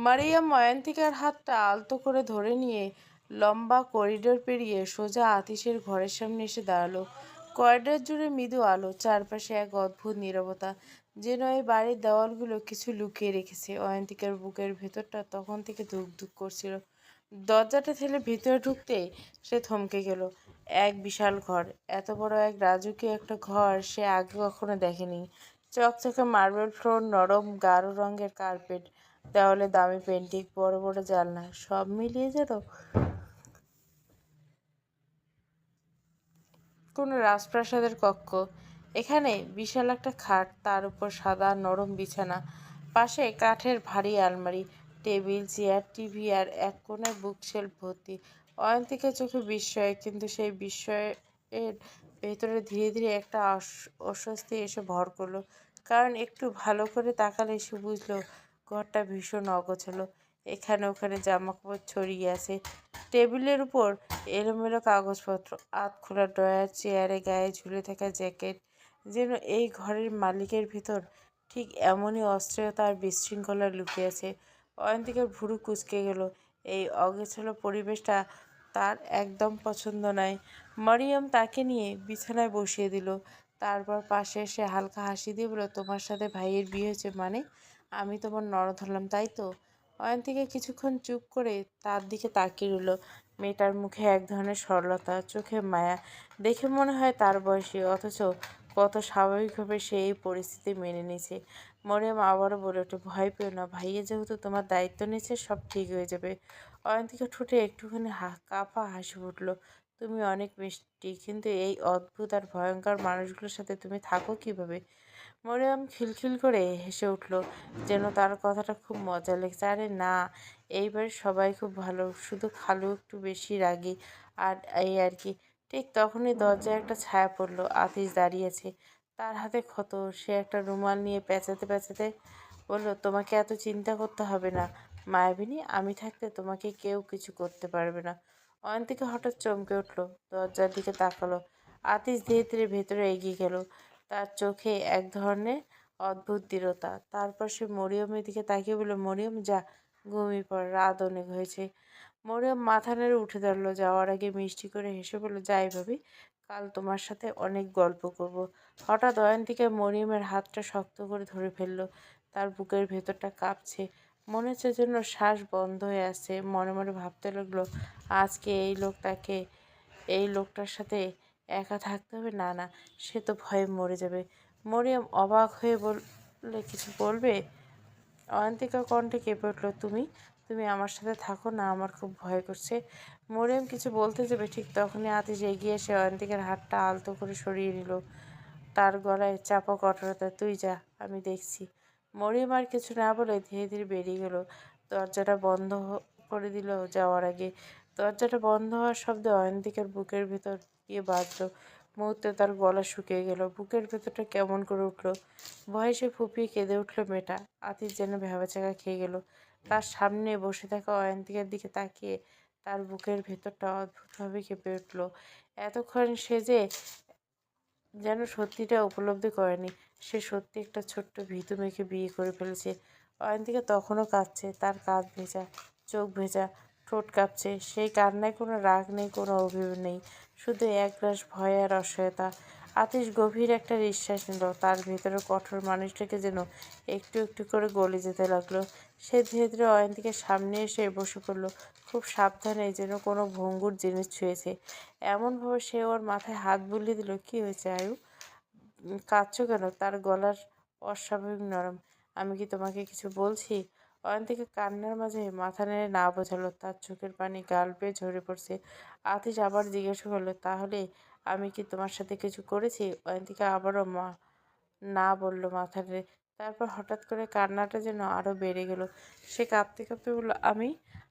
মারিয়াম অয়ন্তিকার হাতটা আলতো করে ধরে নিয়ে লম্বা করিডোর পেরিয়ে সোজা আতিশের ঘরের সামনে এসে দাঁড়ালো। করিডোর জুড়ে মৃদু আলো, চারপাশে এক অদ্ভুত নীরবতা, যেন এই বাড়ির দেওয়ালগুলো কিছু লুকিয়ে রেখেছে। অয়ন্তিকার বুকের ভেতরটা তখন থেকে ধুক ধুক করছিল। দরজাটা ঠেলে ভিতরে ঢুকতেই সে থমকে গেল। এক বিশাল ঘর, এত বড় এক রাজকীয় একটা ঘর সে আগে কখনো দেখেনি। চকচকে মার্বেল ফ্লোর, নরম গাঢ় রঙের কার্পেট, দেওয়ালে দামি পেন্টিং, বড় বড় জানলা, সব মিলিয়ে যেন কোনো রাজপ্রাসাদের কক্ষ। এখানে বিশাল একটা খাট, তার উপর সাদা নরম বিছানা, পাশে কাঠের ভারী আলমারি, টেবিল, চেয়ার, টিভি আর এক কোণায় বুকশেলফ ভর্তি। অয়ন্তিকার চোখে বিস্ময়, কিন্তু সেই বিস্ময়ের ভেতরে ধীরে ধীরে একটা অস্বস্তি এসে ভর করলো। কারণ একটু ভালো করে তাকালে সে বুঝলো ঘরটা ভীষণ অগোছালো। এখানে ওখানে জামাকাপড় ছড়িয়ে আছে, টেবিলের উপর এলোমেলো কাগজপত্র, আধখোলা ড্রয়ার, চেয়ারে গায়ে ঝুলে থাকা জ্যাকেট। যেন এই ঘরের মালিকের ভিতর ঠিক এমনই অস্থিরতা আর বিশৃঙ্খলা লুকিয়ে আছে। অয়ন্তিকার ভুরু কুঁচকে গেল। এই অগোছালো পরিবেশটা তার একদম পছন্দ নয়। মরিয়ম তাকে নিয়ে বিছানায় বসিয়ে দিল, তারপর পাশে এসে হালকা হাসি দিয়ে বলল, তোমার সাথে ভাইয়ের বিয়ে হয়েছে মানে? আমি তোমার ননদ হলাম, তাই তো? অয়ন্তিকা কিছুক্ষণ চুপ করে তার দিকে তাকিয়ে রইল। মেয়েটার মুখে এক ধরনের সরলতা, চোখে মায়া, দেখে মনে হয় তার বয়সী, অথচ কত স্বাভাবিকভাবে সে এই পরিস্থিতি মেনে নিয়েছে। মরিয়ম আবারও বলে ওঠে, ভয় পেও না, ভাইয়া যেহেতু তোমার দায়িত্ব নিয়েছে, সব ঠিক হয়ে যাবে। অয়ন্তিকা ঠোঁটে একটুখানি কাঁপা হাসি ফুটল। তুমি অনেক মিষ্টি, কিন্তু এই অদ্ভুত আর ভয়ঙ্কর মানুষগুলোর সাথে তুমি থাকো কিভাবে? মরিয়ম খিলখিল করে হেসে উঠল, যেন তার কথাটা খুব মজা লেগেছে। আরে না, এইবার সবাই খুব ভালো, শুধু খালু একটু বেশি রাগী, আর এই আর কি। ঠিক তখনই দরজায় একটা ছায়া পড়ল। আতিশ দাঁড়িয়েছে, তার হাতে ক্ষত। সে একটা রুমাল নিয়ে পেঁচাতে পেঁচাতে বলল, তোমাকে এত চিন্তা করতে হবে না মায়াবিনী, আমি থাকতে তোমাকে কেউ কিছু করতে পারবে না। অয়ন্তিকা হঠাৎ চমকে উঠল, দরজার দিকে তাকালো। আতিশ ধীরে ধীরে ভেতরে এগিয়ে গেল, তার চোখে এক ধরনের অদ্ভুত দৃঢ়তা। তারপর সে মরিয়মের দিকে তাকিয়ে বলল, মরিয়ম যা, ঘুমিয়ে পড়, রাত অনেক হয়েছে। মরিয়ম মাথা নেড়ে উঠে দাঁড়ালো, যাওয়ার আগে মিষ্টি করে হেসে বলল, যাই ভাবি, কাল তোমার সাথে অনেক গল্প করব। হঠাৎ অয়ন্তিকা মরিয়মের হাতটা শক্ত করে ধরে ফেলল। তার বুকের ভেতরটা কাঁপছে, মনে হচ্ছে যেন শ্বাস বন্ধ হয়ে আসছে। মনে মনে ভাবতে লাগলো, আজকে এই লোকটার সাথে একা থাকতে হবে। না না, সে তো ভয়ে মরে যাবে। মরিয়ম অবাক হয়ে বললে, কিছু বলবে? অয়ন্তিকা কণ্ঠে কেঁপে উঠল, তুমি তুমি আমার সাথে থাকো না, আমার খুব ভয় করছে। মরিয়ম কিছু বলতে যাবে, ঠিক তখনই আতিশ এগিয়ে এসে অয়ন্তিকার হাতটা আলতো করে সরিয়ে নিল। তার গলায় চাপা কঠোরতা, তুই যা, আমি দেখছি। মরিয়ম আর কিছু না বলে ধীরে ধীরে বেরিয়ে গেল, দরজাটা বন্ধ করে দিল। যাওয়ার আগে দরজাটা বন্ধ হওয়ার শব্দে অয়ন্তিকার বুকের ভেতর গিয়ে বাজলো। মুহূর্তে তার গলা শুকিয়ে গেল, বুকের ভেতরটা কেমন করে উঠল। ভয়ে সে ফুঁপিয়ে কেঁদে উঠল মেয়েটা। আতিশ যেন ভ্যাবাচ্যাকা খেয়ে গেল, তার সামনে বসে থাকা অয়ন্তিকার দিকে তাকিয়ে তার বুকের ভেতরটা অদ্ভুতভাবে কেঁপে উঠল। এতক্ষণ সে যেন সত্যিটা উপলব্ধি করেনি, সে সত্যি একটা ছোট্ট ভীতু মেয়েকে বিয়ে করে ফেলেছে। অয়ন্তিকা তখনও কাঁদছে, তার কাঁধ ভেজা, চোখ ভেজা, ঠোঁট কাঁপছে। সেই কান্নায় কোনো রাগ নেই, কোনো অভিমান নেই, শুধু একরাশ ভয় আর অসহায়তা। আতিশ গভীর একটা নিঃশ্বাস নিল, তার ভেতরের কঠোর মানুষটাকে যেন একটু একটু করে গলে যেতে লাগলো। সে ধীরে ধীরে অয়ন্তিকার সামনে এসে বসে পড়ল, খুব সাবধানে, যেন কোনো ভঙ্গুর জিনিস ছুঁয়েছে। এমনভাবে সে ওর মাথায় হাত বুলিয়ে দিল। কি হয়েছে আয়ু, কাঁদছো কেন? তার গলার অস্বাভাবিক নরম। আমি কি তোমাকে কিছু বলছি? অয়ন্তিকা কান্নার মাঝে মাথা নেড়ে না বোঝালো, তার চোখের পানি গাল বেয়ে ঝরে পড়ছে। আতিশ আবার জিজ্ঞাসা করলো, তাহলে আমি কি তোমার সাথে কিছু করেছি? অয়ন্তিকা আবারও না বলল মাথা নেড়ে। তারপর হঠাৎ করে কান্নাটা যেন আরো বেড়ে গেল। সে কাঁপতে কাঁপতে বলল, আমি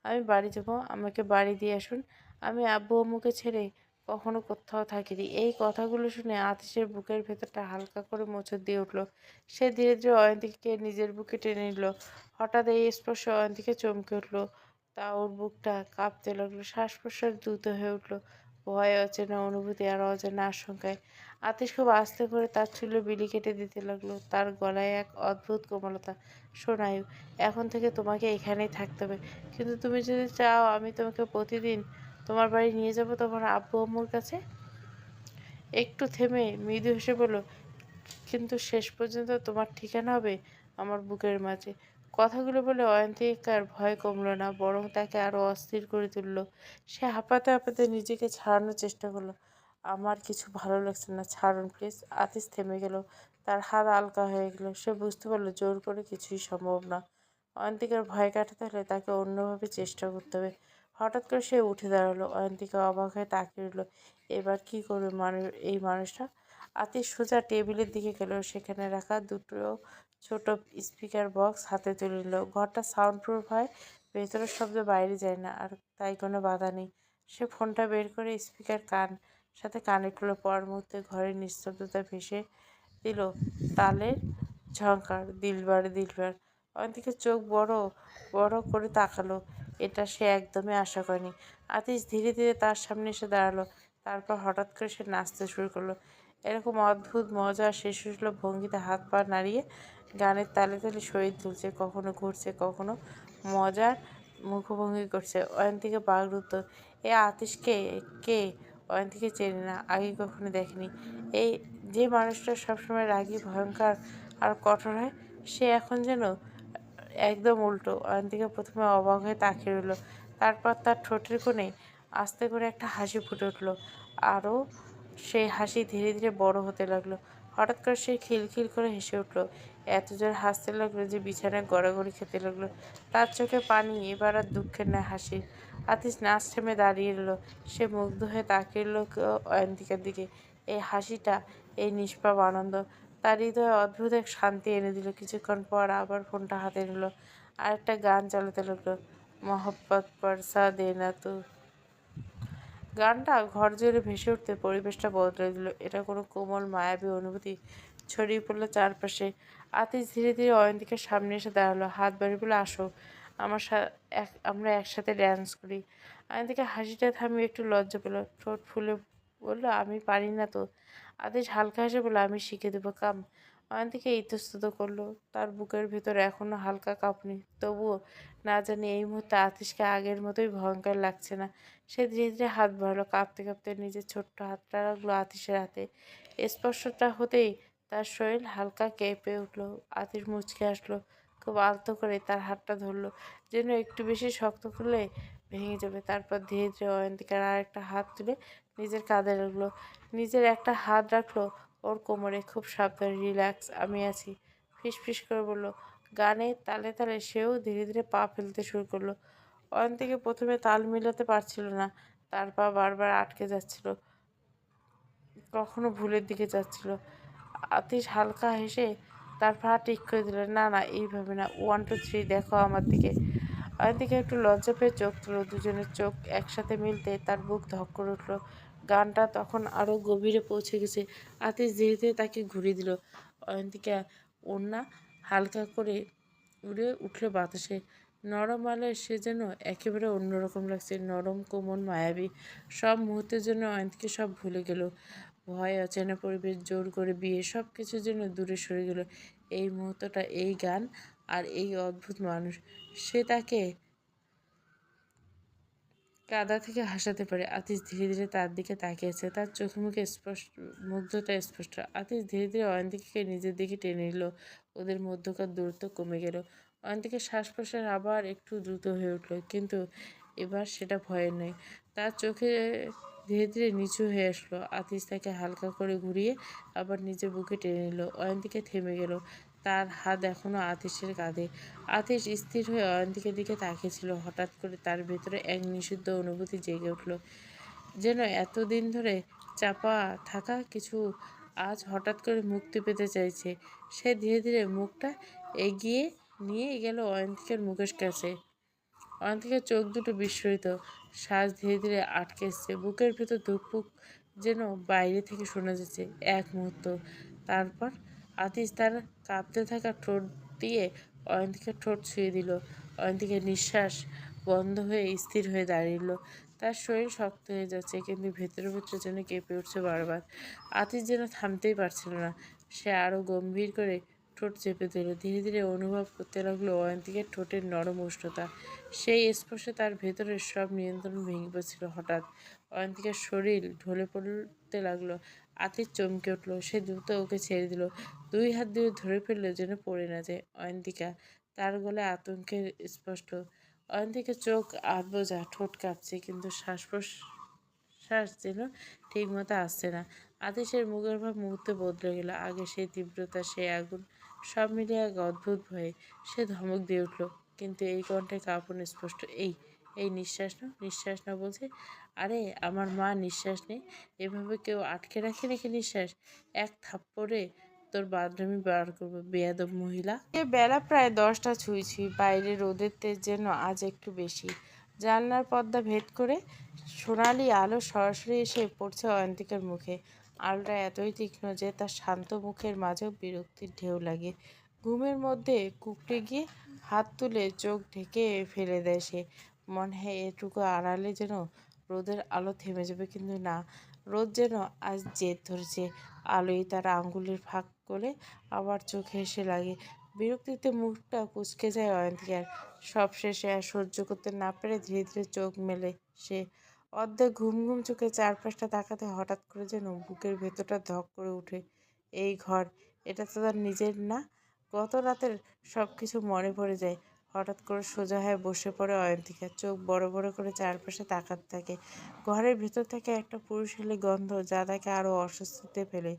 আমি বাড়ি যাবো, আমাকে বাড়ি দিয়ে আসুন। আমি আব্বু আম্মুকে ছেড়ে কখনো কোথাও থাকিনি। এই কথাগুলো শুনে আতিশের বুকের ভেতরটা হালকা করে মোচড় দিয়ে উঠল। সে ধীরে ধীরে অয়ন্তিকাকে নিজের বুকে টেনে নিল। হঠাৎ এই স্পর্শে অয়ন্তিকা চমকে উঠল, তা ওর বুকটা কাঁপতে লাগলো, শ্বাস প্রশ্বাস দ্রুত হয়ে উঠল। ভয়, অচেনা অনুভূতি আর অজানা আশঙ্কায় আতিশ খুব আস্তে করে তার চুলে বিলি কেটে দিতে লাগলো। তার গলায় এক অদ্ভুত কোমলতা। শোনায়ু, এখন থেকে তোমাকে এখানেই থাকতে হবে, কিন্তু তুমি যদি চাও আমি তোমাকে প্রতিদিন তোমার বাড়ি নিয়ে যাব, তোমার আব্বু আম্মুর কাছে। একটু থেমে মৃদু হেসে বলল, কিন্তু শেষ পর্যন্ত তোমার ঠিকানা হবে আমার বুকের মাঝে। কথাগুলো বলে অয়ন্তিকার ভয় কমল না, বরং তাকে আরো অস্থির করে তুলল। সে হাঁপাতে হাঁপাতে নিজেকে ছাড়ানোর চেষ্টা করলো। আমার কিছু ভালো লাগছে না, ছাড়ুন প্লিজ। আতিশ থেমে গেল, তার হাত হালকা হয়ে গেল। সে বুঝতে পারলো জোর করে কিছুই সম্ভব না। অয়ন্তিকার ভয় কাটাতে হলে তাকে অন্যভাবে চেষ্টা করতে হবে। হঠাৎ করে সে উঠে দাঁড়ালো। অয়ন্তিকা অবাক হয়ে তাকিয়ে রইল। এবার কি করবে এই মানুষটা? আতিশ সোজা টেবিলের দিকে গেল, সেখানে রাখা দুটো ছোট স্পিকার বক্স হাতে তুলে নিল। ঘরটা সাউন্ড প্রুফ হয়, ভেতরের শব্দ বাইরে যায় না, আর তাই কোনো বাধা নেই। সে ফোনটা বের করে স্পিকার সাথে কানেক্ট হলো। পর মুহূর্তে ঘরের নিস্তব্ধতা ভেসে দিল তালের ঝংকার, দিলবার দিলবার। অন্তিকে চোখ বড় বড় করে তাকালো। এটা সে একদমই আশা করেনি। আতিশ ধীরে ধীরে তার সামনে এসে দাঁড়ালো। তারপর হঠাৎ করে সে নাচতে শুরু করলো। এরকম অদ্ভুত মজা শিশুসুলভ ভঙ্গিতে হাত পা নাড়িয়ে গানের তালে তালে শরীর দুলছে, কখনো ঘুরছে, কখনো মজার মুখভঙ্গি করছে। অয়ন্তিকা বাগরুদ্ধ। এ আতিশকে কে? অয়ন্তিকে চেনে না, আগে কখনো দেখেনি। এই যে মানুষটা সবসময় রাগী, ভয়ঙ্কর আর কঠোর হয়, সে এখন যেন একদম উল্টো। অয়ন্তিকা প্রথমে অবাক হয়ে তাকিয়ে রইল, তারপর তার ঠোঁটের কোণে আস্তে করে একটা হাসি ফুটে উঠল। আরও সেই হাসি ধীরে ধীরে বড় হতে লাগলো। হঠাৎ করে সে খিলখিল করে হেসে উঠল, এত জোর হাসতে লাগলো যে বিছানায় গড়াগড়ি খেতে লাগলো। তার চোখে পানি, এবার আর দুঃখের নয়, হাসির। আতিশ নাচ থেমে দাঁড়িয়ে রইল। সে মুগ্ধ হয়ে তাকিয়ে রইল অয়ন্তিকার দিকে। এই হাসিটা, এই নিষ্পাপ আনন্দ তার হৃদয়ে অদ্ভুত এক শান্তি এনে দিল। কিছুক্ষণ পর আবার ফোনটা হাতে নিল, আরেকটা গান চালাতে লাগলো, মোহব্বত বরসা দেনা তু। গানটা ঘর জুড়ে ভেসে উঠতে পরিবেশটা বদলে দিল। এটা কোনো কোমল মায়াবী অনুভূতি ছড়িয়ে পড়লো চারপাশে। আতিশ ধীরে ধীরে অয়ন্তিকার সামনে এসে দাঁড়ালো, হাত বাড়ি বলে, আসো, আমরা একসাথে ড্যান্স করি। অয়ন্তিকা হাসিটা থামিয়ে একটু লজ্জা পেল, ঠোঁট ফুলে বললো, আমি পারি না তো। আতিশ হালকা হেসে বলল, আমি শিখে দেবো, কাম। অয়ন্তিকা ইতস্তত করলো, তার বুকের ভেতর এখনো হালকা কাঁপুনি। তবুও না জানি এই মুহূর্তে আতিশকে আগের মতোই ভয়ঙ্কর লাগছে না। সে ধীরে ধীরে হাত বাড়ালো, কাঁপতে কাঁপতে নিজের ছোট্ট হাতটা রাখলো আতিশের হাতে। স্পর্শটা হতেই তার শরীর হালকা কেঁপে উঠলো। আতিশ মুচকে আসলো, খুব আলতো করে তার হাতটা ধরলো, যেন একটু বেশি শক্ত করলে ভেঙে যাবে। তারপর ধীরে ধীরে অয়ন্তিকার আর একটা হাত তুলে নিজের কাঁধে রাখলো, নিজের একটা হাত রাখলো ওর কোমরে। খুব সাবধানে, রিল্যাক্স, আমি আছি, ফিস ফিস করে বলল। গানের তালে তালে সেও ধীরে ধীরে পা ফেলতে শুরু করলো। অয়ন্তিকা প্রথমে তাল মিলাতে পারছিল না, তার পা বারবার আটকে যাচ্ছিল, কখনো ভুলের দিকে যাচ্ছিল। আতিশ হালকা হেসে তার পা ঠিক করে দিল, না না, এইভাবে না, 1 2 3, দেখো আমার দিকে। অয়ন্তিকা একটু লজ্জা পেয়ে চোখ তুলো। দুজনের চোখ একসাথে মিলতে তার বুক ধক করে উঠলো। গানটা তখন আরো গভীরে পৌঁছে গেছে। আতিশ ধীরে ধীরে তাকে ঘুরিয়ে দিল। অয়ন্তিকা ওড়না হালকা করে উড়ে উঠল বাতাসে। নরম আলোয় সে যেন একেবারে অন্যরকম লাগছে, নরম, কোমল, মায়াবী। সব মুহূর্তের জন্য অয়ন্তিকা সব ভুলে গেল। ভয়, অচেনা পরিবেশ, জোর করে বিয়ে, সব কিছুর জন্য দূরে সরে গেল। এই মুহূর্তটা, এই গান আর এই অদ্ভুত মানুষ, সে তাকে কাদা থেকে হাসাতে পারে। আতিশ ধীরে ধীরে তার দিকে তাকিয়েছে, তার চোখে মুখে স্পষ্ট মুগ্ধতা স্পষ্ট। আতিশ ধীরে ধীরে অয়ন্তিকাকে নিজের দিকে টেনে নিল, ওদের মধ্যকার দূরত্ব কমে গেল। অয়ন্তিকার শ্বাস প্রশ্বাস আবার একটু দ্রুত হয়ে উঠল, কিন্তু এবার সেটা ভয়ের নয়। তার চোখে ধীরে ধীরে নিচু হয়ে আসলো। আতিশ তাকে হালকা করে ঘুরিয়ে আবার নিজের বুকে টেনে নিল। অয়ন্তিকা থেমে গেল, তার হাত এখনো আতিশের কাঁধে। আতিশ স্থির হয়ে অয়ন্তিকার দিকে তাকিয়েছিল। হঠাৎ করে তার ভেতরে এক নিষিদ্ধ অনুভূতি জেগে উঠল, যেন এতদিন ধরে চাপা থাকা কিছু আজ হঠাৎ করে মুক্তি পেতে চাইছে। সে ধীরে ধীরে মুখটা এগিয়ে নিয়ে গেল অয়ন্তিকার মুখের কাছে। অয়ন্তিকার চোখ দুটো বিস্ফোরিত, শ্বাস ধীরে ধীরে আটকে এসছে, বুকের ভেতর ধুকপুক যেন বাইরে থেকে শোনা যাচ্ছে। এক মুহূর্ত, তারপর আতিশ তার কাঁপতে থাকা ঠোঁট দিয়ে অয়ন্তিকার ঠোঁট ছুঁয়ে দিল। অয়ন্তিকার নিঃশ্বাস বন্ধ হয়ে স্থির হয়ে দাঁড়িয়ে তার শরীর শক্ত হয়ে যাচ্ছে, কিন্তু ভেতরে ভেতরে যেন কেঁপে উঠছে বারবার। আতিশ যেন থামতেই পারছিল না। সে আরো গম্ভীর করে ঠোঁট চেপে ধরল। ধীরে ধীরে অনুভব করতে লাগলো অয়ন্তিকের ঠোঁটের নরম উষ্ণতা। সেই স্পর্শে তার ভেতরের সব নিয়ন্ত্রণ ভেঙে পড়ছিল। হঠাৎ অয়ন্তিকার শরীর ঢলে পড়তে লাগলো। আতিশ চমকে উঠল। সে দ্রুত ওকে ছেড়ে দিল। দুই হাত দিয়ে ধরে ফেললো যেন পড়ে না যায়। অয়ন্তিকা, তার গলায় আতঙ্কের স্পষ্ট। অয়ন্তিকার চোখ আধবোজা, ঠোঁট কাঁপছে, কিন্তু শ্বাস প্রশ্বাস যেন ঠিকমতো আসছে না। আদেশের মুখের ভাব মুহূর্তে বদলে গেল। আগে সেই তীব্রতা, সেই আগুন, সব মিলিয়ে এক অদ্ভুত ভয়ে সে ধমক দিয়ে উঠল। কিন্তু এই কণ্ঠে কাঁপন স্পষ্ট। এই এই নিঃশ্বাস না, নিঃশ্বাস না বলছে। আরে আমার মা, নিঃশ্বাস নেই। এভাবে কেউ আটকে রাখে নাকি নিঃশ্বাস? এক থাপ্পড়ে তোর বাথরুমে বার করবো, বেয়াদব মহিলা। বেলা প্রায় 10টা ছুঁই ছুঁই। বাইরে রোদের তেজ যেন আজ একটু বেশি। জানলার পর্দা ভেদ করে সোনালি আলো সরাসরি এসে পড়ছে অয়ন্তিকার মুখে। আলোটা এতই তীক্ষ্ণ যে তার শান্ত মুখের মাঝেও বিরক্তির ঢেউ লাগে। ঘুমের মধ্যে কুঁকড়ে গিয়ে হাত তুলে চোখ ঢেকে ফেলে দেয় সে। মনে হয় এটুকু আড়ালে যেন রোদের আলো থেমে যাবে, কিন্তু না। রোদ যেন আজ জেদ ধরেছে। আলোয় তার আঙ্গুলের ফাঁক গলে আবার চোখে এসে লাগে। বিরক্তিতে মুখটা কুঁচকে যায় অয়ন্তিকার। সবশেষে আর সহ্য করতে না পেরে ধীরে ধীরে চোখ মেলে সে। অর্ধেক ঘুম ঘুম চোখে চারপাশটা তাকাতে হঠাৎ করে যেন বুকের ভেতরটা ধক করে ওঠে। এই ঘর, এটা তো তার নিজের না। গত রাতের সব কিছু মনে পড়ে যায়। হঠাৎ করে সোজা হয়ে বসে পড়ে অয়ন্তিকা। চোখ বড় বড় করে চারপাশে তাকাতে থাকে। ঘরের ভেতর থেকে একটা পুরুষালী গন্ধ যা তাকে আরো অস্বস্তিতে ফেলে।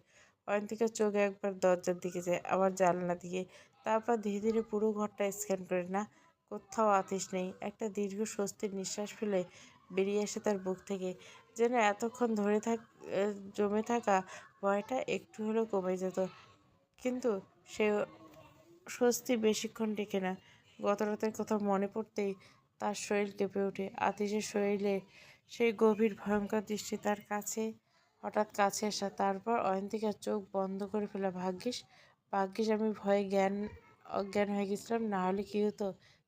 অয়ন্তিকার চোখ একবার দরজার দিকে যায়, আবার জানলার দিকে। তারপর ধীরে ধীরে পুরো ঘরটা স্ক্যান করে। না, কোথাও আতিশ নেই। একটা দীর্ঘ স্বস্তির নিঃশ্বাস ফেলে বেরিয়ে আসে তার বুক থেকে। যেন এতক্ষণ ধরে জমে থাকা ভয়টা একটু হলেও কমে যেত। কিন্তু সে স্বস্তি বেশিক্ষণ টেকে না। গত রাতের কথা মনে পড়তেই তার শরীর কেঁপে ওঠে। আতিশের শরীরে সেই গভীর ভয়ঙ্কর দৃষ্টি, তার কাছে হঠাৎ কাছে আসা, তারপর অয়ন্তিকার চোখ বন্ধ করে ফেলা। ভাগ্যিস, ভাগ্যিস আমি ভয়ে অজ্ঞান হয়ে গেছিলাম, না হলে কী হতো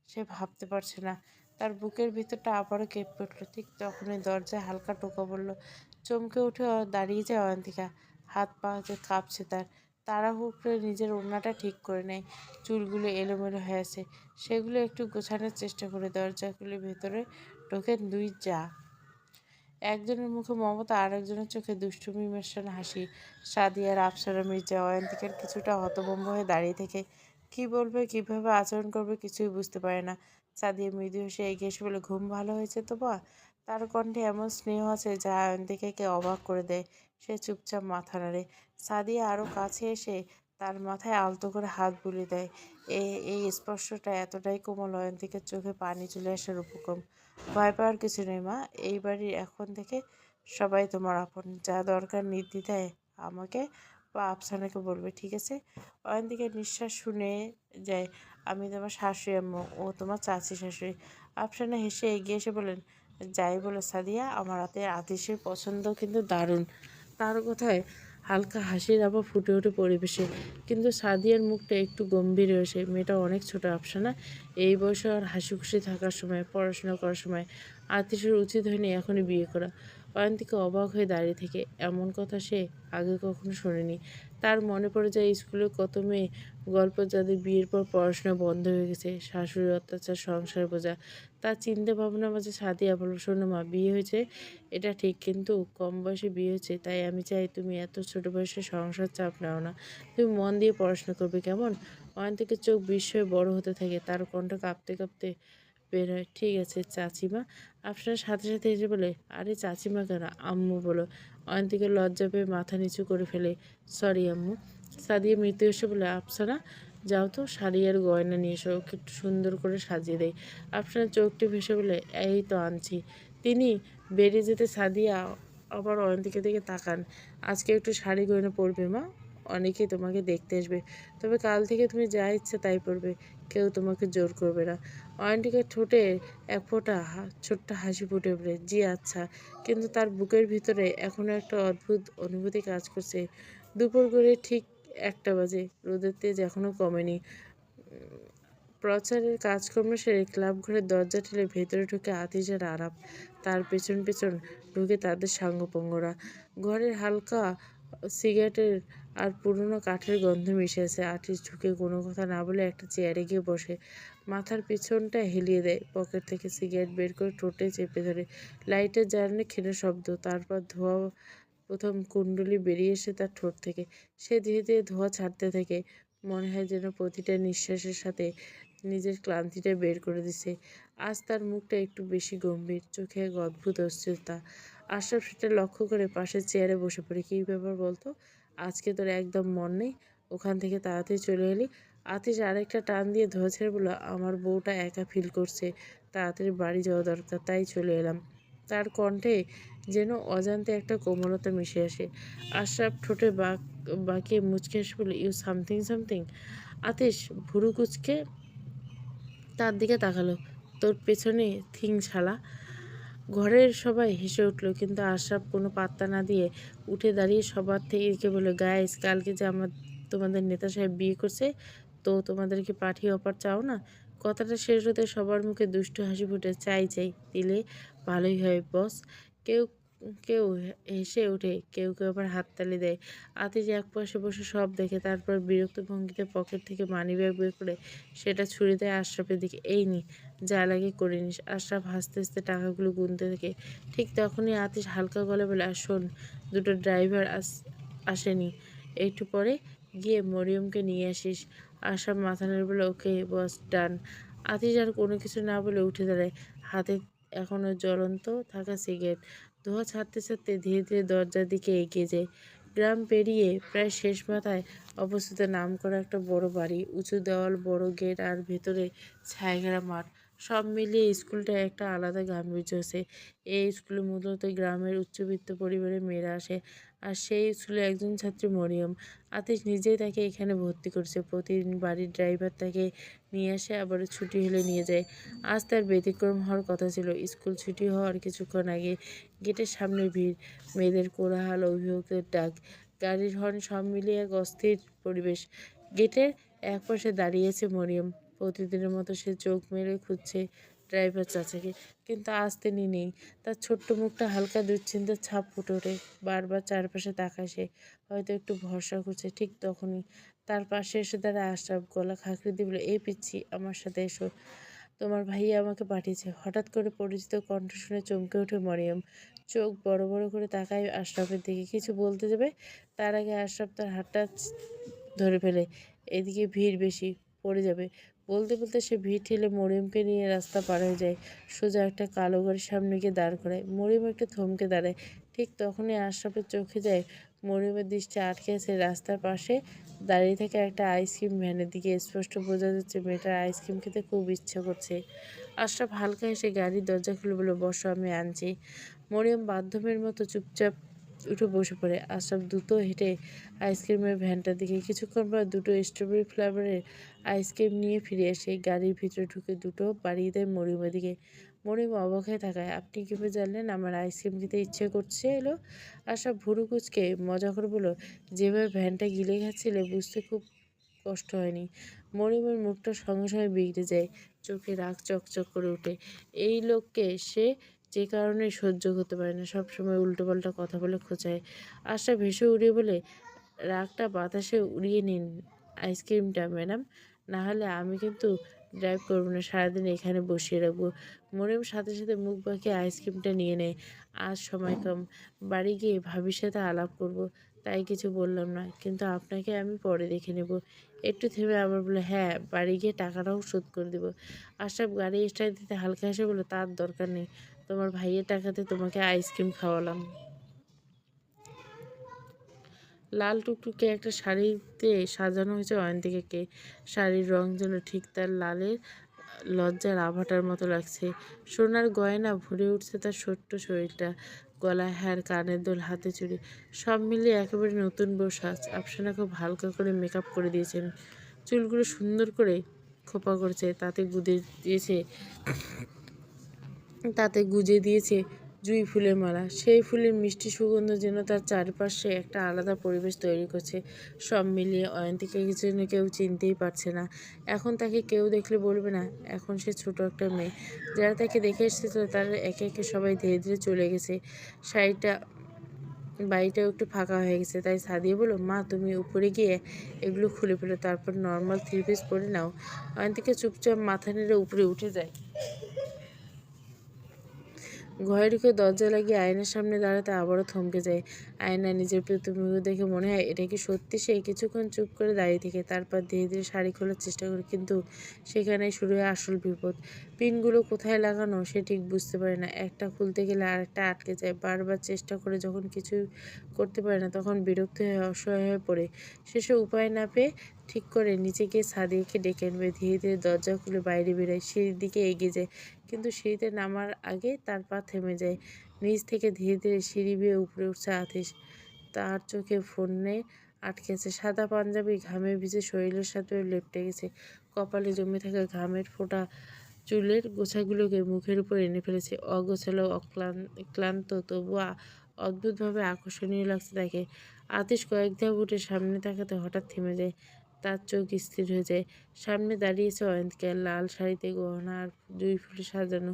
সে ভাবতে পারছে না। তার বুকের ভিতরটা আবারও কেঁপে উঠল। ঠিক তখনই দরজায় হালকা টোকা পড়ল। চমকে উঠে দাঁড়িয়ে যায় অয়ন্তিকা। হাত পা যে কাঁপছে তার। তাড়াহুড়ো করে নিজের ওড়নাটা ঠিক করে নেয়। চুলগুলো এলোমেলো হয়ে আছে, সেগুলো একটু গোছানোর চেষ্টা করে। দরজা খুলে ভেতরে ঢোকেন দুই যা। একজনের মুখে মমতা, আর একজনের চোখে দুষ্টুমি মেশানো হাসি। সাদিয়া আর আফসারা মির্জা। অয়ন্তিকার কিছুটা হতভম্ব হয়ে দাঁড়িয়ে থেকে কী বলবে, কীভাবে আচরণ করবে কিছুই বুঝতে পারে না। সাদিয়া মৃদু হেসে এগিয়ে এসে বলে, ঘুম ভালো হয়েছে তো বা? তার কণ্ঠে এমন স্নেহ আছে যা অয়ন্তিকাকে অবাক করে দেয়। সে চুপচাপ মাথা নাড়ে। সাদিয়া আরও কাছে এসে তার মাথায় আলতো করে হাত বুলিয়ে দেয়। এই স্পর্শটা এতটাই কোমল, অয়ন্তিকার চোখে পানি চলে আসার উপক্রম। ভয় পাওয়ার কিছু নেই মা। এই বাড়ির এখন থেকে সবাই তোমার আপন। যা দরকার নির্দ্বিধায় আমাকে বা আফসানাকে বলবে, ঠিক আছে? অয়ন্তিকার নিঃশ্বাস শুনে যায়। আমি তোমার শাশুড়ি আম্মু, ও তোমার চাচি শাশুড়ি। আফসানা হেসে এগিয়ে এসে বলেন, যাই বলো সাদিয়া, আমার হাতে আতিশের পছন্দ কিন্তু দারুণ। তার কথায় হালকা হাসির আবার ফুটে ওঠে পরিবেশে। কিন্তু সাদিয়ার মুখটা একটু গম্ভীর হয়েছে। মেয়েটা অনেক ছোট আফসানা। এই বয়সে আর হাসি খুশি থাকার সময়, পড়াশোনা করার সময়। আতিশের উচিত হয়নি এখনই বিয়ে করা। অয়ন্তিকা অবাক হয়ে দাঁড়িয়ে থেকে। এমন কথা সে আগে কখনো শোনেনি। তার মনে পড়ে যায় স্কুলে কত মেয়ে গল্প, যাদের বিয়ের পর পড়াশোনা বন্ধ হয়ে গেছে, শাশুড়ির অত্যাচার, সংসার বোঝা। তার চিন্তা ভাবনার মাঝে সাদিয়া বলল, শোনো মা, বিয়ে হয়েছে এটা ঠিক, কিন্তু কম বয়সে বিয়ে হয়েছে। তাই আমি চাই তুমি এত ছোট বয়সে সংসার চাপ নাও না। তুমি মন দিয়ে পড়াশোনা করবে, কেমন? অয়ন্তিকের চোখ বিস্ময়ে বড় হতে থাকে। তার কণ্ঠ কাঁপতে কাঁপতে বের হয়, ঠিক আছে চাচিমা। আফসার সাথে সাথে এসে বলে, আরে চাচিমা কেন, আম্মু বলো। অয়ন্তিকা লজ্জা পেয়ে মাথা নিচু করে ফেলে, সরি আম্মু। সাদিয়া মৃত্যু এসে বলে, আফসানা যাও তো, শাড়ি আর গয়না নিয়ে এসো, ওকে একটু সুন্দর করে সাজিয়ে দেয়। আফসানা চোখটি ভেসে বলে, এই তো আনছি। তিনি বেরিয়ে যেতে সাদিয়া আবার অয়ন্তিকা দিকে তাকান। আজকে একটু শাড়ি গয়না পরবে মা, অনেকেই তোমাকে দেখতে আসবে। তবে কাল থেকে তুমি যা ইচ্ছে তাই পরবে, কেউ তোমাকে জোর করবে না। অয়ন্তিকার ঠোঁটে এক ফোঁটা ছোট্ট হাসি ফুটে ওঠে, জি আচ্ছা। কিন্তু তার বুকের ভিতরে এখনো একটা অদ্ভুত অনুভূতি কাজ করছে। দুপুর করে ঠিক 1টা বাজে। রোদের তেজ এখনো কমেনি। প্রচারের কাজকর্ম সেরে ক্লাব ঘরের দরজা ঠেলে ভেতরে ঢুকে আতিশ আর আরাপ, তার পেছন পেছন ঢুকে তাদের সাঙ্গপাঙ্গরা। ঘরের হালকা সিগারেটের আর পুরনো কাঠের গন্ধ মিশে আছে। আতিশ ঢুকে কোনো কথা না বলে একটা চেয়ারে গিয়ে বসে, মাথার পিছনটা হেলিয়ে দেয়, পকেট থেকে সিগারেট বের করে ঠোঁটে চেপে ধরে। লাইটের জ্বালানি ক্ষীণ শব্দ, তারপর ধোঁয়া, প্রথম কুণ্ডলি বেরিয়ে এসে তার ঠোঁট থেকে। সে ধীরে ধীরে ধোঁয়া ছাড়তে থাকে, মনে হয় যেন প্রতিটা নিঃশ্বাসের সাথে নিজের ক্লান্তিটা বের করে দিছে। আজ তার মুখটা একটু বেশি গম্ভীর, চোখে এক অদ্ভুত অস্থিরতা। আশরাফ সেটা লক্ষ্য করে পাশের চেয়ারে বসে পড়ে। কী ব্যাপার বলতো, আজকে তোর একদম মন নেই? ওখান থেকে তাড়াতাড়ি চলে এলি। আতিশ আরেকটা টান দিয়ে ধোঁয়া ছেড়ে বলল, আমার বউটা একা ফিল করছে, তাড়াতাড়ি বাড়ি যাওয়া দরকার, তাই চলে এলাম। তার কণ্ঠে যেন অজান্তে একটা কোমলতা মিশে আসে। আশরাফ ঠোঁটে বাঁকিয়ে মুচকে হেসে বলল, ইউ সামথিং সামথিং। আতিশ ভুরু কুচকে তার দিকে তাকালো। তোর পেছনে থিং শালা। ঘরের সবাই হেসে উঠল, কিন্তু আশরাফ কোনো পাত্তা না দিয়ে উঠে দাঁড়িয়ে সবার থেকে বলল, গাইস, কালকে যে তোমাদের নেতা সাহেব বিয়ে করছে, তো তোমাদের কি পার্টি অফার চাও না? কথাটা শেষ হতে সবার মুখে দুষ্টু হাসি ফুটে। চাই চাই, দিলে ভালোই হয় বস। কেউ কেউ হেসে ওঠে, কেউ কেউ আবার হাততালি দেয়। আতিশ এক পাশে বসে সব দেখে, তারপর বিরক্ত ভঙ্গিতে পকেট থেকে মানিব্যাগ বের করে সেটা ছুড়ে দেয় আশরাফের দিকে। এই নি, যা লাগে করে নিস। আশরাফ হাসতে হাসতে টাকাগুলো গুনতে থাকে। ঠিক তখনই আতিশ হালকা গলায় বলে, আর শোন, দুটো ড্রাইভার আসেনি, একটু পরে গিয়ে মরিয়মকে নিয়ে আসিস। আশরাফ মাথা নেড়ে বলে, ওকে বস, ডান। আতিশ আর কোনো কিছু না বলে উঠে দাঁড়ায়, হাতে এখনও জ্বলন্ত থাকা সিগারেট। ধোঁয়া ছাড়তে ছাড়তে ধীরে ধীরে দরজার দিকে এগিয়ে যায়। গ্রাম পেরিয়ে প্রায় শেষ মাথায় অবস্থিত নামকরা একটা বড় বাড়ি, উঁচু দেওয়াল, বড় গেট আর ভেতরে ছায়াঘেরা মাঠ। সব মিলিয়ে স্কুলটায় একটা আলাদা গাম্ভীর্য আছে। এই স্কুলে মূলত গ্রামের উচ্চবিত্ত পরিবারের মেয়েরা আসে, আর সেই স্কুলে একজন ছাত্রী মরিয়ম। আতিশ নিজেই তাকে এখানে ভর্তি করেছে। প্রতিদিন বাড়ির ড্রাইভার তাকে নিয়ে আসে, আবার ছুটি হলে নিয়ে যায়। আজ তার ব্যতিক্রম হওয়ার কথা ছিল। স্কুল ছুটি হওয়ার কিছুক্ষণ আগে গেটের সামনে ভিড়, মেয়েদের কোলাহল, অভিভাবকদের ডাক, গাড়ির হর্ন, সব মিলিয়ে এক অস্থির পরিবেশ। গেটের একপাশে দাঁড়িয়েছে মরিয়ম। প্রতিদিনের মতো সে চোখ মেলে খুঁজছে ড্রাইভার চাচাকে, কিন্তু আজ তিনি নেই। তার ছোট্ট মুখটা হালকা দুশ্চিন্তার ছাপ ফুটে ওঠে। বারবার চারপাশে তাকায় সে, হয়তো একটু ভরসা করছে। ঠিক তখনই তার পাশে এসে দাঁড়ায় আশরাফ। গলা খাঁকড়ে দিয়ে বলে, এই পিচ্ছি, আমার সাথে এসো, তোমার ভাইয়া আমাকে পাঠিয়েছে। হঠাৎ করে পরিচিত কণ্ঠ শুনে চমকে ওঠে মরিয়ম। চোখ বড় বড় করে তাকায় আশরাফের দিকে। কিছু বলতে যাবে, তার আগে আশরাফ তার হাতটা ধরে ফেলে। এদিকে ভিড় বেশি, পড়ে যাবে। বলতে বলতে সে ভিড় ঠেলে মরিয়মকে নিয়ে রাস্তা পার হয়ে যায়, সোজা একটা কালো গাড়ির সামনে গিয়ে দাঁড় করায়। মরিয়ম একটু থমকে দাঁড়ায়। ঠিক তখনই আশরাফের চোখে যায়, মরিয়মের দৃষ্টি আটকে আছে রাস্তার পাশে দাঁড়িয়ে থাকা একটা আইসক্রিম ভ্যানের দিকে। স্পষ্ট বোঝা যাচ্ছে মেয়েটার আইসক্রিম খেতে খুব ইচ্ছা করছে। আশরাফ হালকা হেসে গাড়ির দরজা খুলে বলে, বসো, আমি আনছি। মরিয়ম বাধ্যমের মতো চুপচাপ উঠে বসে পড়ে। আশরাফ দ্রুত হেঁটে আইসক্রিমের ভ্যানটার দিকে। কিছুক্ষণ পর দুটো স্ট্রবেরি ফ্লেভারের আইসক্রিম নিয়ে ফিরে আসে। গাড়ির ভিতরে ঢুকে দুটো বাড়িয়ে দেয় মরিয়মের দিকে। মরিয়ম অবাক হয়ে তাকায়, আপনি কীভাবে জানলেন আমার আইসক্রিম খেতে ইচ্ছে করছে এলো? আশরাফ ভুরু কুচকে মজা করে বলল, যেভাবে ভ্যানটা গিলে খাচ্ছিলে বুঝতে খুব কষ্ট হয়নি। মরিয়মের মুখটা সঙ্গে সঙ্গে বিগড়ে যায়, চোখে রাগ চকচক করে ওঠে। এই লোককে সে যে কারণে সহ্য করতে পারে না, সবসময় উল্টোপাল্টা কথা বলে খোঁচায়। আশরাফ ভেসে উড়িয়ে বলে, রাগটা বাতাসে উড়িয়ে নিন আইসক্রিমটা ম্যাডাম, না হলে আমি কিন্তু ড্রাইভ করবো না, সারাদিন এখানে বসিয়ে রাখবো। মরিয়ম সাথে সাথে মুখ বাঁকিয়ে আইসক্রিমটা নিয়ে নেয়। আজ সময় কম, বাড়ি গিয়ে ভাবির সাথে আলাপ করব, তাই কিছু বললাম না, কিন্তু আপনাকে আমি পরে দেখে নেব। একটু থেমে আবার বলে, হ্যাঁ, বাড়ি গিয়ে টাকাটাও শোধ করে দেবো। আশরাফ গাড়ি স্টার্ট দিতে হালকা হেসে বলে, তার দরকার নেই, তোমার ভাইয়ের টাকাতে তোমাকে আইসক্রিম খাওয়ালাম। লাল টুকটুকে একটা শাড়িতে সাজানো হয়েছে অয়ন্তিকাকে। শাড়ির রং যেন ঠিক তার লালের লজ্জার আভাটার মতো লাগছে। সোনার গয়না ভরে উঠছে তার ছোট্ট শরীরটা, গলায় হার, কানের দুল, হাতে চুড়ি, সব মিলিয়ে একেবারে নতুন বউ সাজ। আফসানা খুব হালকা করে মেকআপ করে দিয়েছেন, চুলগুলো সুন্দর করে খোপা করেছে, তাতে গুজে দিয়েছে জুঁই ফুলের মালা। সেই ফুলের মিষ্টি সুগন্ধ যেন তার চারপাশে একটা আলাদা পরিবেশ তৈরি করছে। সব মিলিয়ে অয়ন্তীকে যেন কেউ চিনতেই পারছে না। এখন তাকে কেউ দেখলে বলবে না এখন সে ছোট একটা মেয়ে। যারা তাকে দেখে এসেছিল তারা একে একে সবাই ধীরে ধীরে চলে গেছে। শাড়িটা বাড়িটাও একটু ফাঁকা হয়ে গেছে। তাই সাদিয়া বলল, মা তুমি উপরে গিয়ে এগুলো খুলে ফেলো, তারপর নর্মাল থ্রি পিস পরে নাও। অয়ন্তীকে চুপচাপ মাথা নেড়ে উপরে উঠে যায়। ঘরে ঢুকে দরজা লাগিয়ে আয়নার সামনে দাঁড়াতে আবারও থমকে যায়। আয়না নিজের প্রতিবিম্ব দেখে মনে হয় এটা কি সত্যি। সে কিছুক্ষণ চুপ করে দাঁড়িয়ে থেকে তারপর ধীরে ধীরে শাড়ি খোলার চেষ্টা করে, কিন্তু সেখানেই শুরু হয় আসল বিপদ। পিনগুলো কোথায় লাগানো সে ঠিক বুঝতে পারে না। একটা খুলতে গেলে আরেকটা আটকে যায়। বারবার চেষ্টা করে যখন কিছু করতে পারে না তখন বিরক্ত হয়ে অসহায় হয়ে পড়ে। শেষে উপায় না পেয়ে ঠিক করে নিচে গিয়ে সাদিয়াকে ডেকে আনবে। ধীরে ধীরে দরজা খুলে বাইরে বেরোয়, সিঁড়ির দিকে এগিয়ে যায়। কিন্তু সিঁড়িতে নামার আগে তার পা থেমে যায়। নিচ থেকে ধীরে ধীরে সিঁড়ি বেয়ে উপরে উঠছে আতিশ। তার চোখে ফোনে আটকে আছে। সাদা পাঞ্জাবি ঘামে ভিজে শরীরের সাথে লেপ্টে গেছে। কপালে জমে থাকা ঘামের ফোঁটা চুলের গোছাগুলোকে মুখের উপর এনে ফেলেছে। অগোছালো ক্লান্ত তবুও অদ্ভুতভাবে আকর্ষণীয় লাগছে তাকে। আতিশ কয়েক ধাপ উঠে সামনে তাকাতে হঠাৎ থেমে যায়। তার চোখ স্থির হয়ে যায়। সামনে দাঁড়িয়েছে অয়ন্তিকা, লাল শাড়িতে গহনা আর জুঁই ফুলে সাজানো,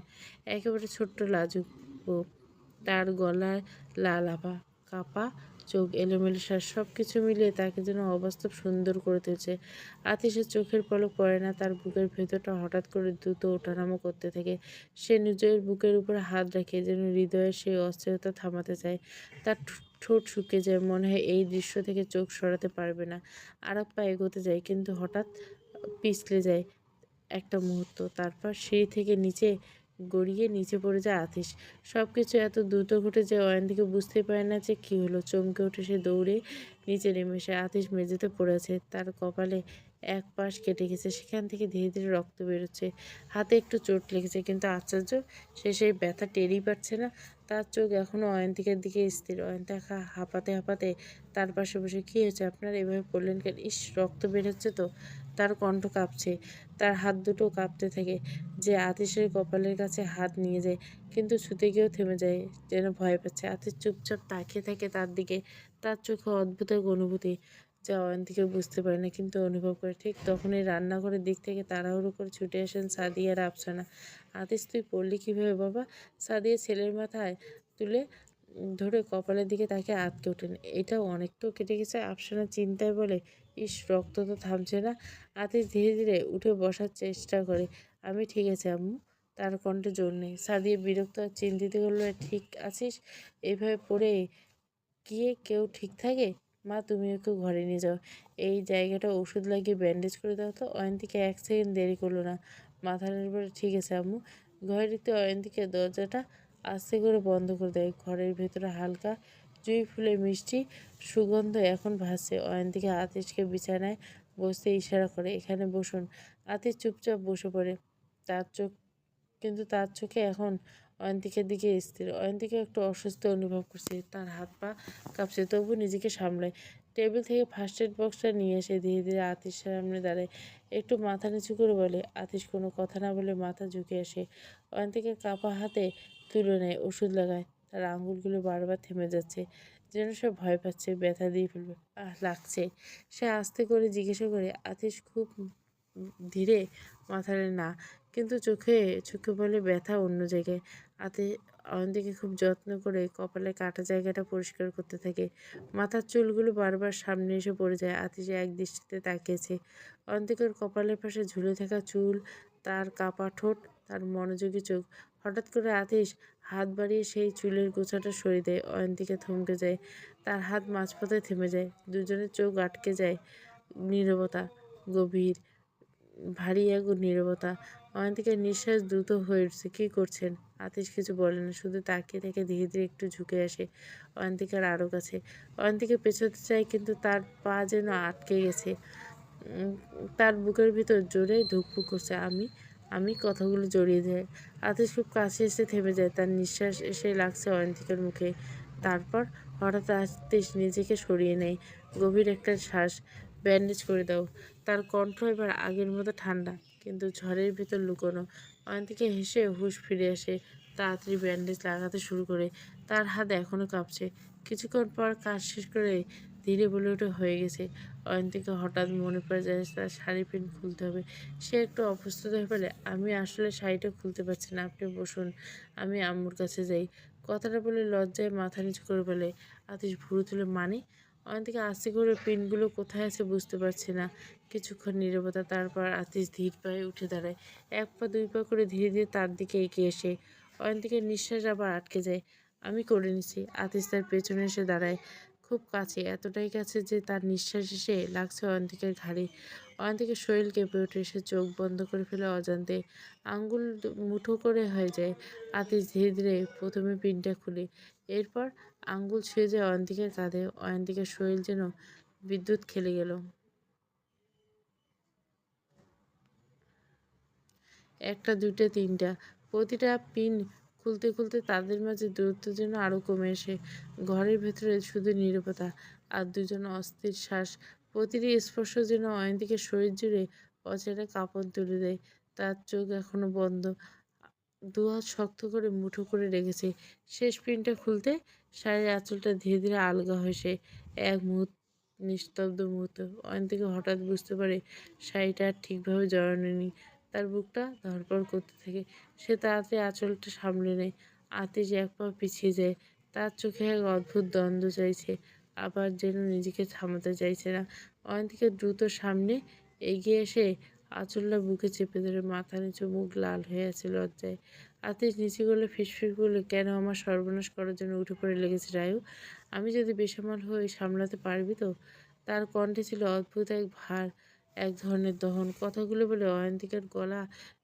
একেবারে ছোট্ট লাজুক বউ। তার গলায় লাল আভা, কাপা চোখ, এলোমেলো শ্বাস, সব কিছু মিলিয়ে তাকে যেন অবাস্তব সুন্দর করে তুলছে। আতিশের চোখের পলক পড়ে না। তার বুকের ভেতরটা হঠাৎ করে দ্রুত ওঠানামা করতে থাকে। সে নিজের বুকের উপর হাত রাখে, যেন হৃদয়ের সেই অস্থিরতা থামাতে চায়। তার ঠোঁট শুকিয়ে যায়। মনে হয় এই দৃশ্য থেকে চোখ সরাতে পারবে না। আর এক পা এগোতে যায়, কিন্তু হঠাৎ পিছলে যায় একটা মুহূর্ত। তারপর সিঁড়ি থেকে নিচে গড়িয়ে নিচে পড়ে যায় আতিশ। সব কিছু এত দ্রুত ঘটে যায় অয়ন্তীকে বুঝতে পারে না যে কী হলো। চমকে উঠে সে দৌড়ে নিচে নেমে এসে আতিশ মেঝেতে পড়ে আছে। তার কপালে এক পাশ কেটে গেছে, সেখান থেকে ধীরে ধীরে রক্ত বেরোচ্ছে। হাতে একটু চোট লেগেছে, কিন্তু আশ্চর্য সে সেই ব্যথা টেরই পাচ্ছে না। তার চোখ এখনও অয়ন্তিকার দিকে স্থির। অয়ন্তিকা হাঁপাতে হাঁপাতে তার পাশে বসে, কী হয়েছে আপনার, এভাবে পড়লেন কেন? ইস, রক্ত বেরোচ্ছে তো। তার কণ্ঠ কাঁপছে, তার হাত দুটো কাঁপতে থাকে। যে আতিশের কপালের কাছে হাত নিয়ে যায়, কিন্তু ছুতে গিয়েও থেমে যায়, যেন ভয় পাচ্ছে। আতিশ চুপচাপ তাকিয়ে থাকে তার দিকে। তার চোখে অদ্ভুত এক অনুভূতি, যা অয়ন্তিকে বুঝতে পারে না, কিন্তু অনুভব করে। ঠিক তখনই রান্নাঘরের দিক থেকে তাড়াহুড়ো করে ছুটে আসেন সাদিয়া আর আফসানা। আতিশ, তুই পড়লি কীভাবে বাবা? সাদিয়া ছেলের মাথায় তুলে ধরে কপালের দিকে তাকে আটকে ওঠেন। এটাও অনেকটাও কেটে গেছে। আফসানা চিন্তায় বলে, ইস, রক্ত তো থামছে না। আতিশ ধীরে ধীরে উঠে বসার চেষ্টা করে। আমি ঠিক আছে আম্মু। তার কণ্ঠে জোর নেই। সাদিয়া বিরক্ত আর চিন্তিত করলো, ঠিক আছিস? এইভাবে পড়ে গিয়ে কেউ ঠিক থাকে? মা, তুমি ওকে ঘরে নিয়ে যাও। এই জায়গাটা ওষুধ লাগিয়ে ব্যান্ডেজ করে দাও তো। অয়ন্তিকা এক সেকেন্ড দেরি করলো না, মাথা নেড়ে বলে, ঠিক আছে আম্মু। ঘরে ঢুকতে অয়ন্তিকা দরজাটা আস্তে করে বন্ধ করে দেয়। ঘরের ভেতরে হালকা জুঁই ফুলের মিষ্টি সুগন্ধ এখন ভাসছে। অয়ন্তিকা আতিশকে বিছানায় বসতে ইশারা করে, এখানে বসুন। আতিশ চুপচাপ বসে পড়ে। তার চোখ কিন্তু তার চোখে এখন অয়ন্তিকার দিকে স্থির। অয়ন্তিকা একটু অসুস্থ অনুভব করছে, তার হাত পা কাঁপছে, তবু নিজেকে সামলায়। টেবিল থেকে ফার্স্ট এড বক্সটা নিয়ে এসে ধীরে ধীরে আতিশের সামনে দাঁড়ায়। একটু মাথা নিচু করে বলে। আতিশ কোনো কথা না বলে মাথা ঝুঁকে আসে। অয়ন্তিকা কাপা হাতে তুলে নেয়, ওষুধ লাগায়। তার আঙুলগুলো বারবার থেমে যাচ্ছে, যেন সে ভয় পাচ্ছে ব্যথা দিয়ে ফেলবে। লাগছে। সে আস্তে করে জিজ্ঞাসা করে। আতিশ খুব ধীরে মাথা নাড়ে, না। কিন্তু চোখে চোখে বলে, ব্যথা অন্য জায়গায়। অয়ন্তিকা খুব যত্ন করে কপালে কাটা জায়গাটা পরিষ্কার করতে থাকে। মাথার চুলগুলো বারবার সামনে এসে পড়ে যায়। আতিশ এক দৃষ্টিতে তাকিয়েছে অয়ন্তিকার কপালের পাশে ঝুলে থাকা চুল, তার কাপা ঠোঁট, তার মনোযোগী চোখ। হঠাৎ করে আতিশ হাত বাড়িয়ে সেই চুলের গোছাটা সরিয়ে দেয়। অয়ন্তিকা থমকে যায়, তার হাত মাঝপথে থেমে যায়। দুজনের চোখ আটকে যায়। নীরবতা, গভীর ভারী এক নীরবতা। অয়ন্তিকার নিঃশ্বাস দ্রুত হয়ে উঠছে। কী করছেন? আতিশ কিছু বলে না, শুধু তাকিয়ে থেকে ধীরে ধীরে একটু ঝুঁকে আসে অয়ন্তিকার আরও কাছে। অয়ন্তিকা পেছোতে চায়, কিন্তু তার পা যেন আটকে গেছে। তার বুকের ভিতর জোরে ধুকপুক করছে। আমি কথাগুলো জড়িয়ে দেয়। আতিশ খুব কাছে এসে থেমে যায়। তার নিঃশ্বাস এসে লাগছে অয়ন্তিকার মুখে। তারপর হঠাৎ আতিশ নিজেকে সরিয়ে নেয়। গভীর একটা শ্বাস। ব্যান্ডেজ করে দাও। তার কণ্ঠ এবার আগের মতো ঠান্ডা, কিন্তু ঝড়ের ভিতর লুকোনো। অয়ন্তিকা হেসে হুঁশ ফিরে আসে, তাড়াতাড়ি ব্যান্ডেজ লাগাতে শুরু করে। তার হাত এখনো কাঁপছে। কিছুক্ষণ পর কাজ শেষ করে ধীরে বলে ওঠে, হয়ে গেছে। অয়ন্তিকা হঠাৎ মনে পড়ে যায় তার শাড়ি পিন খুলতে হবে। সে একটু অপ্রস্তুত হয়ে বলে, আমি আসলে শাড়িটা খুলতে পারছি না, আপনি বসুন, আমি আম্মুর কাছে যাই। কথাটা বলে লজ্জায় মাথা নিচু করে বলে। আতিশ ভুরু তুলে, মানে? অয়ন্তিকা আস্তে করে পিনগুলো কোথায় আছে বুঝতে পারছে না। কিছুক্ষণ নীরবতা, তারপর আতিশ ধীর পায়ে উঠে দাঁড়ায়। এক পা দুই পা করে ধীরে ধীরে তার দিকে এগিয়ে এসে। অয়ন্তিকার নিঃশ্বাস আবার আটকে যায়। আমি করে নিছি। আতিশ তার পেছনে এসে দাঁড়ায়, খুব কাছে, এতটাই কাছে যে তার নিঃশ্বাস এসে লাগছে অয়ন্তিকার ঘাড়ে। অয়ন্তিকার শরীর কেঁপে ওঠে, সে চোখ বন্ধ করে ফেলে অজান্তে। আঙ্গুল মুঠো করে হয়ে যায়। আতিশ ধীরে ধীরে প্রথমে পিনটা খুলে, এরপর আঙ্গুল ছুঁয়ে যায় অয়ন্তিকার কাঁধে। অয়ন্তিকার শরীর যেন বিদ্যুৎ খেলে গেল। একটা, দুইটা, তিনটা। প্রতিটা পিন খুলতে খুলতে তাদের মাঝে দূরত্ব যেন আরও কমে আসে। ঘরের ভেতরে শুধু নীরবতা আর দুজন অস্থির শ্বাস। প্রতিটি স্পর্শ যেন অয়ন্তিকের শরীর জুড়ে অচেনা কাঁপন তুলে দেয়। তার চোখ এখনো বন্ধ, দুহাত শক্ত করে মুঠো করে রেখেছে। শেষ পিনটা খুলতে শাড়ির আঁচলটা ধীরে ধীরে আলগা হয়েছে। এক মুহূর্ত, নিস্তব্ধ মুহূর্ত। অয়ন্তিকা হঠাৎ বুঝতে পারে শাড়িটা আর ঠিকভাবে জড়ানো নেই। তার বুকটা ধড়ফড় করতে থাকে। সে তাড়াতাড়ি আঁচলটা সামলে নেয়। আতিশ এক পা পিছিয়ে যায়। তার চোখে এক অদ্ভুত দ্বন্দ্ব চাইছে, আবার যেন নিজেকে থামাতে চাইছে না। অয়ন্তিকা দ্রুত সামনে এগিয়ে এসে আঁচলটা বুকে চেপে ধরে, মাথা নিচু, মুখ লাল হয়ে আছে লজ্জায়। আতিশ নিচু গলে ফিসফিস করলে, কেন আমার সর্বনাশ করার জন্য উঠে পড়ে লেগেছে রায়ু? আমি যদি বেসামাল হই সামলাতে পারবি তো? তার কণ্ঠে ছিল অদ্ভুত এক ভার, এক ধরনের দহন। কথাগুলো বলে অয়ন্তিকার গলা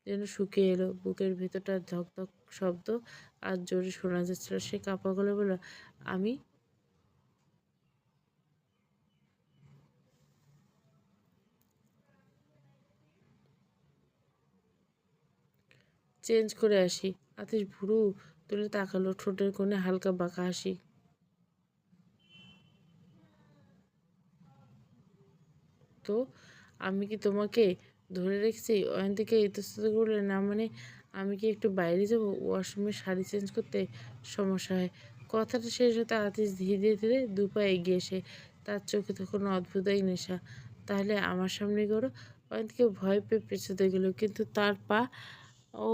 যেন শুকিয়ে এলো। বুকের ভেতরটা ধকধক শব্দ আর জোরে শোনা যাচ্ছিল। সে কাঁপা গলা বলল, আমি চেঞ্জ করে আসি। আতিশ ভুরু তুলে তাকালো, ঠোঁটের কোণে হালকা বাঁকা হাসি। তো আমি কি তোমাকে ধরে রেখেছি? অয়ন্তিকা ইতস্তত করলে, না মানে, আমি কি একটু বাইরে যাব, ওয়াশরুমে শাড়ি চেঞ্জ করতে সমস্যা হয়? কথাটা শেষ হতে আতিশ ধীরে ধীরে ধীরে দু পা এগিয়ে এসে, তার চোখে তখন অদ্ভুত এক নেশা। তাহলে আমার সামনে করো। অয়ন্তিকা ভয় পেয়ে পেছোতে গেল, কিন্তু তার পা ও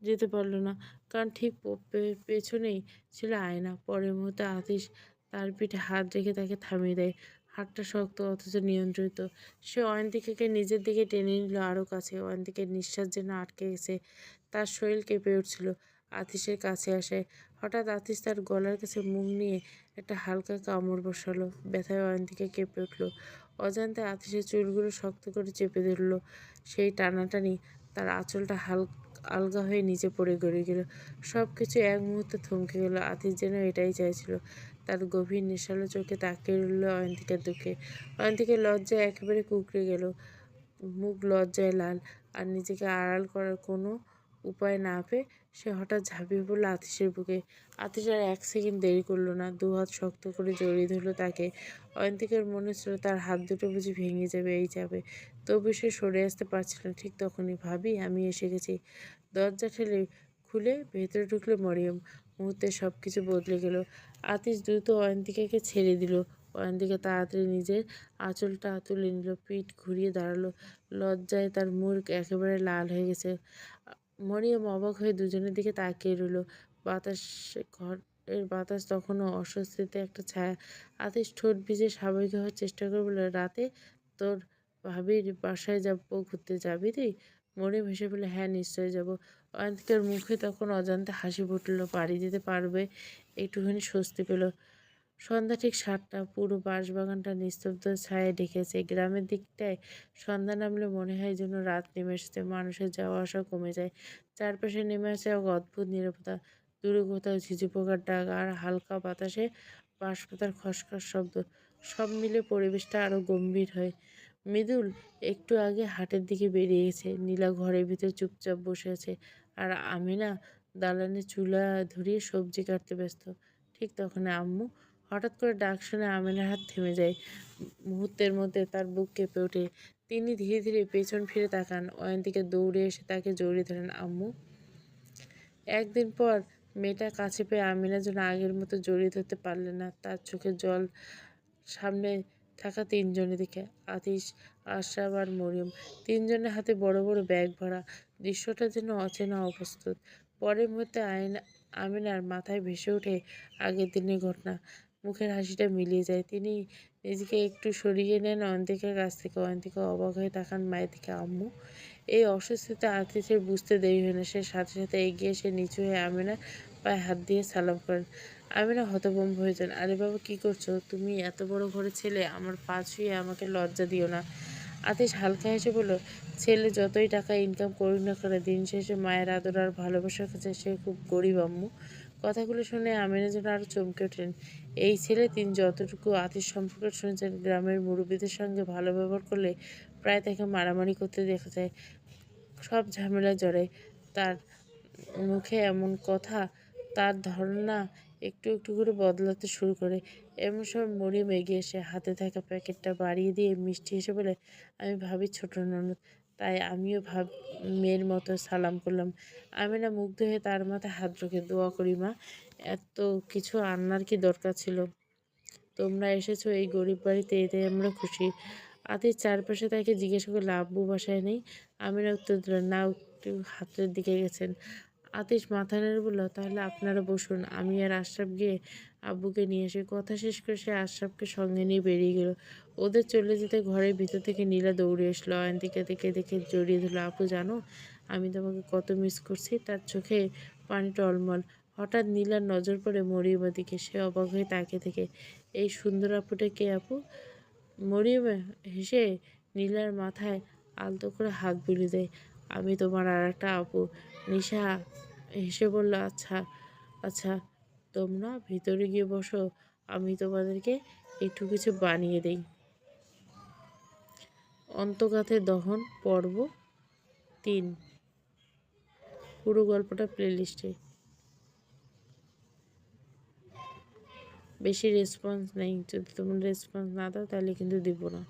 যেতে পারল না, কারণ ঠিক পেছনেই ছিল আয়না। পরের মুহূর্তে আতিশ তার পিঠে হাত রেখে তাকে থামিয়ে দেয়। হাতটা শক্ত অথচ নিয়ন্ত্রিত। সে অয়ন্তিকাকে নিজের দিকে টেনে নিল আরও কাছে। অয়ন্তিকের নিঃশ্বাস যেন আটকে গেছে, তার শরীর কেঁপে উঠছিল আতিশের কাছে আসায়। হঠাৎ আতিশ তার গলার কাছে মুখ নিয়ে একটা হালকা কামড় বসালো। ব্যথায় অয়ন্তিকা কেঁপে উঠল। অজান্তে আতিশের চুলগুলো শক্ত করে চেপে ধরল। সেই টানাটানি, তার আঁচলটা আলগা হয়ে নিচে পড়ে গড়ে গেল। সব কিছু এক মুহূর্তে থমকে গেল। আতিশ যেন এটাই চাইছিল। তার গভীর নেশালো চোখে তাকিয়ে রইল অয়ন্তিকার দিকে। অয়ন্তিকার লজ্জায় একেবারে কুঁকড়ে গেল, মুখ লজ্জায় লাল। আর নিজেকে আড়াল করার কোনো উপায় না পেয়ে সে হঠাৎ ঝাঁপিয়ে পড়ল আতিশের বুকে। আতিশ আর এক সেকেন্ড দেরি করলো না, দুহাত শক্ত করে জড়িয়ে ধরল তাকে। অয়ন্তিকার মনে ছিল তার হাত দুটো বুঝি ভেঙে যাবে এই যাবে, তবু সে সরে আসতে পারছিল না। ঠিক তখনই, ভাবি, আমি এসে গেছি। দরজা ঠেলে খুলে ভেতরে ঢুকলো মরিয়ম। মুহূর্তে সব কিছু বদলে গেল। আতিশ দ্রুত অয়ন্তিকাকে ছেড়ে দিল। অয়ন্তিকা তাড়াতাড়ি নিজের আঁচলটা তুলে নিল, পিঠ ঘুরিয়ে দাঁড়ালো। লজ্জায় তার মুখ একেবারে লাল হয়ে গেছে। মরিয়ম অবাক হয়ে দুজনের দিকে তাকিয়ে রইল। বাতাস, ঘরের বাতাস তখনও অস্বস্তিতে একটা ছায়া। আতিশ ঠোঁট ভিজে স্বাভাবিক হওয়ার চেষ্টা করে বলল, রাতে তোর ভাবির বাসায় যাবো, ঘুরতে যাবি তুই? মরিয়ম হেসে বলে, হ্যাঁ, নিশ্চয়ই যাব। অয়ন্তিকার মুখে তখন অজান্তে হাসি ফুটল। বাড়ি যেতে পারবে, একটুখানি স্বস্তি পেল। সন্ধ্যা ঠিক 7টা। পুরো বাঁশবাগানটা নিস্তব্ধ ছায়ায় ঢেকেছে। গ্রামের দিকটায় সন্ধ্যা নামলে মনে হয় যেন রাত নেমে এসেছে। মানুষের যাওয়া আসা কমে যায়। চারপাশে নেমে আসে এক অদ্ভুত নীরবতা। দূরে কোথাও ঝিঝি পোকার ডাক আর হালকা বাতাসে বাঁশপাতার খসখস শব্দ। সব মিলে পরিবেশটা আরো গম্ভীর হয়। মৃদুল একটু আগে হাটের দিকে বেরিয়ে গেছে। নীলা ঘরের ভিতর চুপচাপ বসে আছে, আর আমিনা দালানে চুলা ধরিয়ে সবজি কাটতে ব্যস্ত। ঠিক তখন আম্মু হঠাৎ করে ডাক শুনে আমিনার হাত থেমে যায়। মুহূর্তের মধ্যে তার বুক কেঁপে ওঠে। তিনি ধীরে ধীরে পেছন ফিরে তাকান। অয়ন্তিকা দৌড়ে এসে তাকে জড়িয়ে ধরেন। আম্মু। একদিন পর মেয়েটা কাছে পেয়ে আমিনা যেন আগের মতো জড়িয়ে ধরতে পারলেন না। তার চোখে জল। সামনে থাকা তিনজনের দিকে আতিশ, আশরাফ আর মরিয়ম। তিনজনের হাতে বড় বড় ব্যাগ ভরা। দৃশ্যটা যেন অচেনা অপ্রস্তুত। পরের মুহূর্তে আমিনার মাথায় ভেসে ওঠে আগের দিনের ঘটনা। মুখের হাসিটা মিলিয়ে যায়। তিনি নিজেকে একটু সরিয়ে নেন অয়ন্তিকার কাছ থেকে। অয়ন্তিকা অবাক হয়ে তাকান মায়ের দিকে। আম্মু। এই অস্বস্তিতে আতিশের বুঝতে দেরি হয় না। সে সাথে সাথে এগিয়ে এসে নিচু হয়ে আমিনার পায়ে হাত দিয়ে সালাম করেন। আমিনা হতভম্ব হয়ে যান। আরে বাবা, কি করছো তুমি? এত বড় ঘরের ছেলে, আমার পা ছুঁয়ে আমাকে লজ্জা দিও না। আতিশ হালকা হেসে বলল, ছেলে যতই টাকা ইনকাম করুক না করে, দিন শেষে মায়ের আদর আর ভালোবাসার কাছে সে খুব গরিব আম্মু। কথাগুলো শুনে আমিনা যেন আরো চমকে ওঠেন। এই ছেলে তিনি যতটুকু আতিশ সম্পর্কে শুনেছেন, গ্রামের মুরব্বীদের সঙ্গে ভালো ব্যবহার করলে প্রায় তাকে মারামারি করতে দেখা যায়। সব ঝামেলায় জড়ায়। তার মুখে এমন কথা, তার ধারণা একটু একটু করে বদলাতে শুরু করে। এমন সময় মরিয়ম এগিয়ে এসে হাতে থাকা প্যাকেটটা বাড়িয়ে দিয়ে মিষ্টি হেসে বলে, আমি ভাবির ছোট ননদ, তাই আমিও মেয়ের মতো সালাম করলাম। আমিনা মুগ্ধ হয়ে তার মাথায় হাত রেখে, দোয়া করি মা, এত কিছু আনার কি দরকার ছিল? তোমরা এসেছো এই গরিব বাড়িতে, এতে আমরা খুশি। আতিশ চারপাশে তাকে জিজ্ঞাসা করলে, আব্বু বাসায় নেই? আমিনা উত্তর দিলেন, না, একটু হাতের দিকে গেছেন। আতিশ মাথা নেড়ে বলল, তাহলে আপনারা বসুন, আমি আর আশরাফ গিয়ে আব্বুকে নিয়ে আসি। কথা শেষ করে সে আশরাফকে সঙ্গে নিয়ে বেরিয়ে গেল। ওদের চলে যেতে ঘরের ভিতর থেকে নীলা দৌড়ে এসলো। অয়ন্তিকা দেখে দেখে জড়িয়ে ধরলো। আপু জানো, আমি তোমাকে কত মিস করছি। তার চোখে পানি টলমল। হঠাৎ নীলার নজর পড়ে মরিয়মের দিকে। সে অবাক হয়ে তাকিয়ে থেকে, এই সুন্দর আপুটা কে আপু? মরিয়ম হেসে নীলার মাথায় আলতো করে হাত বুলিয়ে দেয়। আমি তোমার আর একটা আপু। নিশা হেসে বলল, আচ্ছা আচ্ছা, তোমরা ভিতরে গিয়ে বসো, আমি তোমাদেরকে একটু কিছু বানিয়ে দিই। অন্তর্ঘাতের দহন পর্ব 3। পুরো গল্পটা প্লেলিস্টে। বেশি রেসপন্স নেই, যদি তোমরা রেসপন্স না দাও তাহলে কিন্তু দিব না।